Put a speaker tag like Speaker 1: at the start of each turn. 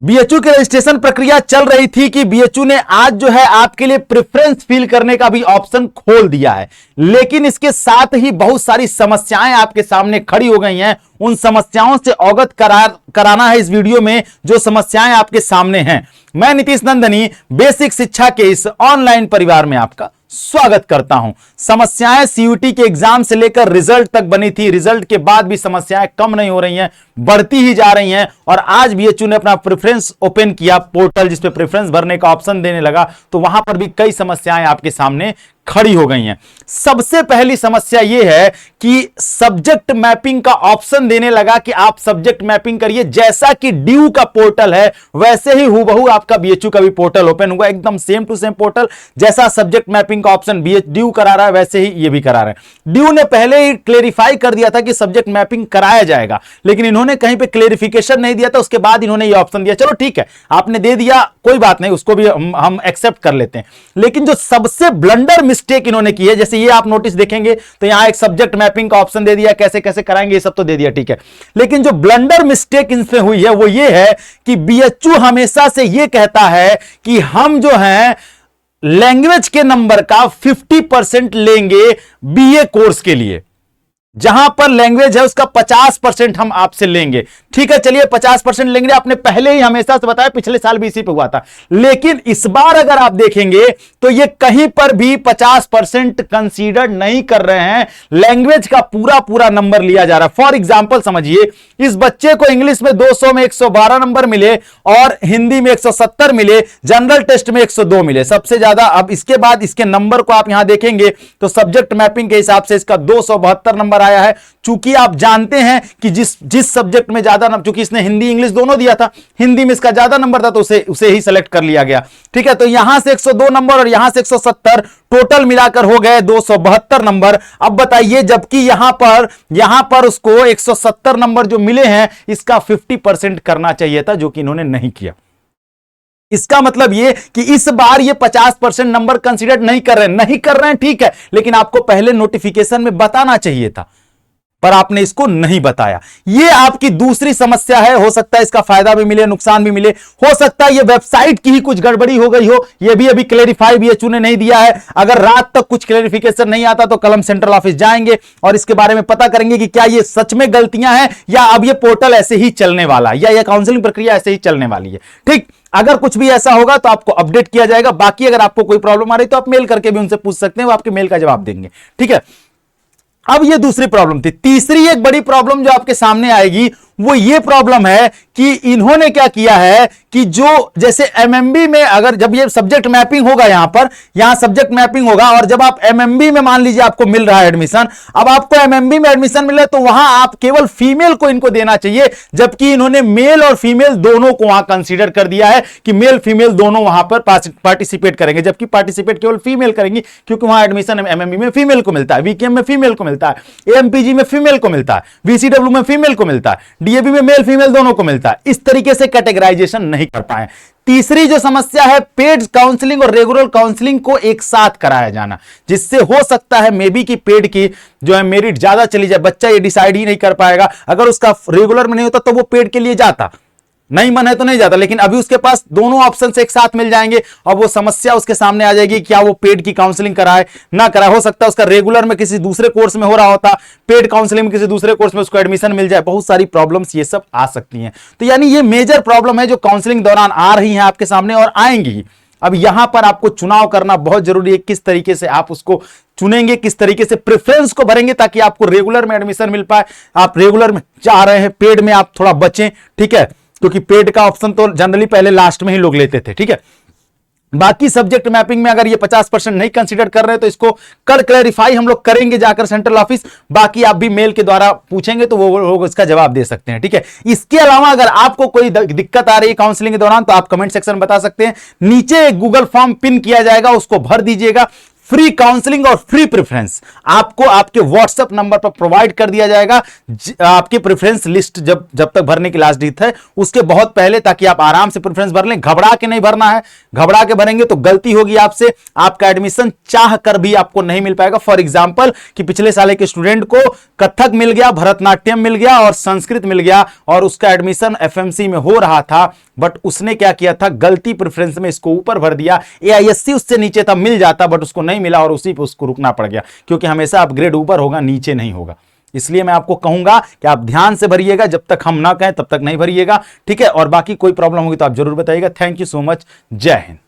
Speaker 1: BHU की registration प्रक्रिया चल रही थी कि बीएचयू ने आज जो है आपके लिए प्रेफरेंस फिल करने का भी ऑप्शन खोल दिया है, लेकिन इसके साथ ही बहुत सारी समस्याएं आपके सामने खड़ी हो गई हैं। उन समस्याओं से अवगत कराना है इस वीडियो में, जो समस्याएं आपके सामने हैं। मैं नीतीश नंदनी बेसिक शिक्षा के इस ऑनलाइन परिवार में आपका स्वागत करता हूं। समस्याएं सीयूटी के एग्जाम से लेकर रिजल्ट तक बनी थी, रिजल्ट के बाद भी समस्याएं कम नहीं हो रही हैं, बढ़ती ही जा रही हैं। और आज बीएचयू ने अपना प्रेफरेंस ओपन किया, पोर्टल जिसपे प्रेफरेंस भरने का ऑप्शन देने लगा, तो वहां पर भी कई समस्याएं आपके सामने खड़ी हो गई हैं। सबसे पहली समस्या यह है कि सब्जेक्ट मैपिंग का ऑप्शन देने लगा कि आप सब्जेक्ट मैपिंग करिए। जैसा कि ड्यू का पोर्टल है वैसे ही हूबहू आपका बीएचयू का भी पोर्टल ओपन हुआ, एकदम सेम टू सेम पोर्टल। जैसा सब्जेक्ट मैपिंग का ऑप्शन ड्यू करा रहा है वैसे ही ये भी करा रहे हैं। ड्यू ने पहले ही क्लेरिफाई कर दिया था कि सब्जेक्ट मैपिंग कराया जाएगा, लेकिन इन्होंने कहीं पे क्लेरिफिकेशन नहीं दिया था। उसके बाद इन्होंने ये ऑप्शन दिया, चलो ठीक है आपने दे दिया, कोई बात नहीं, उसको भी हम एक्सेप्ट कर लेते हैं। लेकिन जो सबसे ब्लंडर मिस्टेक इन्होंने की है, जैसे ये आप नोटिस देखेंगे तो यहां एक सब्जेक्ट मैपिंग का ऑप्शन दे दिया, कैसे कैसे कराएंगे ये सब तो दे दिया, ठीक है। लेकिन जो ब्लंडर मिस्टेक इनसे हुई है वो ये है कि बीएचयू हमेशा से ये कहता है कि हम जो है लैंग्वेज के नंबर का 50% लेंगे बीए कोर्स के लिए। जहां पर लैंग्वेज है उसका 50% हम आपसे लेंगे, ठीक है, चलिए 50% लेंगे। आपने पहले ही हमेशा से बताया, पिछले साल भी इसी पे हुआ था। लेकिन इस बार अगर आप देखेंगे तो ये कहीं पर भी 50% कंसीडर नहीं कर रहे हैं, लैंग्वेज का पूरा पूरा नंबर लिया जा रहा है। फॉर एग्जाम्पल समझिए, इस बच्चे को इंग्लिश में 200 में 112 नंबर मिले और हिंदी में 170 मिले, जनरल टेस्ट में 102 मिले, सबसे ज्यादा। अब इसके बाद इसके नंबर को आप यहां देखेंगे तो सब्जेक्ट मैपिंग के हिसाब से इसका 272 नंबर आया है। चूंकि आप जानते हैं कि जिस सब्जेक्ट में ज्यादा नंबर, चूंकि इसने हिंदी इंग्लिश दोनों दिया था, हिंदी में इसका ज्यादा नंबर था तो उसे ही सेलेक्ट कर लिया गया, ठीक है। तो यहां से 102 नंबर और यहां से 170, टोटल मिलाकर हो गए 272 नंबर। अब बताइए, जबकि यहां पर उसको 170 नंबर जो मिले हैं इसका 50% करना चाहिए था, जो कि इन्होंने नहीं किया। इसका मतलब ये कि इस बार ये 50% नंबर कंसीडर नहीं कर रहे हैं, ठीक है, लेकिन आपको पहले नोटिफिकेशन में बताना चाहिए था, पर आपने इसको नहीं बताया। ये आपकी दूसरी समस्या है। हो सकता है इसका फायदा भी मिले, नुकसान भी मिले। हो सकता है ये वेबसाइट की ही कुछ गड़बड़ी हो गई हो, ये भी अभी क्लेरिफाई बीएचयू ने नहीं दिया है। अगर रात तक कुछ क्लेरिफिकेशन नहीं आता तो कल हम सेंट्रल ऑफिस जाएंगे और इसके बारे में पता करेंगे कि क्या ये सच में गलतियां हैं या अब ये पोर्टल ऐसे ही चलने वाला है, या यह काउंसलिंग प्रक्रिया ऐसे ही चलने वाली है, ठीक। अगर कुछ भी ऐसा होगा तो आपको अपडेट किया जाएगा। बाकी अगर आपको कोई प्रॉब्लम आ रही तो आप मेल करके भी उनसे पूछ सकते हैं, वो आपके मेल का जवाब देंगे, ठीक है। अब ये दूसरी प्रॉब्लम थी। तीसरी एक बड़ी प्रॉब्लम जो आपके सामने आएगी वो ये प्रॉब्लम है कि इन्होंने क्या किया है कि जो जैसे एमएमबी में अगर जब ये सब्जेक्ट मैपिंग होगा, यहां सब्जेक्ट मैपिंग होगा और जब आप एमएमबी में मान लीजिए आपको मिल रहा है एडमिशन, अब आपको एमएमबी में एडमिशन मिल रहा है तो वहां आप केवल फीमेल को इनको देना चाहिए, जबकि इन्होंने मेल और फीमेल दोनों को वहां कंसीडर कर दिया है कि मेल फीमेल दोनों वहां पर पार्टिसिपेट करेंगे, जबकि पार्टिसिपेट केवल फीमेल करेंगी, क्योंकि वहां एडमिशन एमएमबी में फीमेल को मिलता है, वीकेएम में फीमेल को मिलता है, एएमपीजी में फीमेल को मिलता है, वीसीडब्ल्यू में फीमेल को मिलता है, डीएबी में मेल फीमेल दोनों को मिलता है। इस तरीके से कैटेगराइजेशन नहीं कर पाए। तीसरी जो समस्या है, पेड काउंसलिंग और रेगुलर काउंसलिंग को एक साथ कराया जाना, जिससे हो सकता है मे बी कि पेड की जो है मेरिट ज्यादा चली जाए। बच्चा ये डिसाइड ही नहीं कर पाएगा, अगर उसका रेगुलर में नहीं होता तो वो पेड के लिए जाता, नहीं मन है तो नहीं जाता, लेकिन अभी उसके पास दोनों ऑप्शन से एक साथ मिल जाएंगे और वो समस्या उसके सामने आ जाएगी, क्या वो पेड की काउंसलिंग कराए ना कराए। हो सकता है उसका रेगुलर में किसी दूसरे कोर्स में हो रहा होता, पेड काउंसलिंग में किसी दूसरे कोर्स में उसको एडमिशन मिल जाए, बहुत सारी प्रॉब्लम्स ये सब आ सकती हैं। तो यानी ये मेजर प्रॉब्लम है जो काउंसलिंग दौरान आ रही है आपके सामने और आएंगी। अब यहां पर आपको चुनाव करना बहुत जरूरी है, किस तरीके से आप उसको चुनेंगे, किस तरीके से प्रेफरेंस को भरेंगे ताकि आपको रेगुलर में एडमिशन मिल पाए। आप रेगुलर में चाह रहे हैं, पेड में आप थोड़ा बचें, ठीक है, क्योंकि पेड का ऑप्शन तो जनरली पहले लास्ट में ही लोग लेते थे, ठीक है। बाकी सब्जेक्ट मैपिंग में अगर ये 50% नहीं कंसीडर कर रहे तो इसको कल क्लैरिफाई हम लोग करेंगे जाकर सेंट्रल ऑफिस। बाकी आप भी मेल के द्वारा पूछेंगे तो वो लोग इसका जवाब दे सकते हैं, ठीक है। इसके अलावा अगर आपको कोई दिक्कत आ रही है काउंसलिंग के दौरान तो आप कमेंट सेक्शन में बता सकते हैं। नीचे एक गूगल फॉर्म पिन किया जाएगा, उसको भर दीजिएगा। फ्री काउंसलिंग और फ्री प्रेफरेंस आपको आपके व्हाट्सएप नंबर पर प्रोवाइड कर दिया जाएगा। आपकी प्रेफरेंस लिस्ट जब तक भरने की लास्ट डेट है उसके बहुत पहले, ताकि आप आराम से प्रेफरेंस भर लें। घबरा के नहीं भरना है, घबरा के भरेंगे तो गलती होगी आपसे, आपका एडमिशन चाह कर भी आपको नहीं मिल पाएगा। फॉर एग्जांपल कि पिछले साल के स्टूडेंट को कथक मिल गया, भरतनाट्यम मिल गया और संस्कृत मिल गया और उसका एडमिशन एफएमसी में हो रहा था, बट उसने क्या किया था, गलती प्रेफरेंस में इसको ऊपर भर दिया। एआईएससी उससे नीचे था, मिल जाता बट उसको नहीं मिला और उसी पे उसको रुकना पड़ गया, क्योंकि हमेशा अपग्रेड ऊपर होगा, नीचे नहीं होगा। इसलिए मैं आपको कहूंगा कि आप ध्यान से भरिएगा, जब तक हम ना कहें तब तक नहीं भरिएगा, ठीक है। और बाकी कोई प्रॉब्लम होगी तो आप जरूर बताइएगा। थैंक यू सो मच, जय हिंद।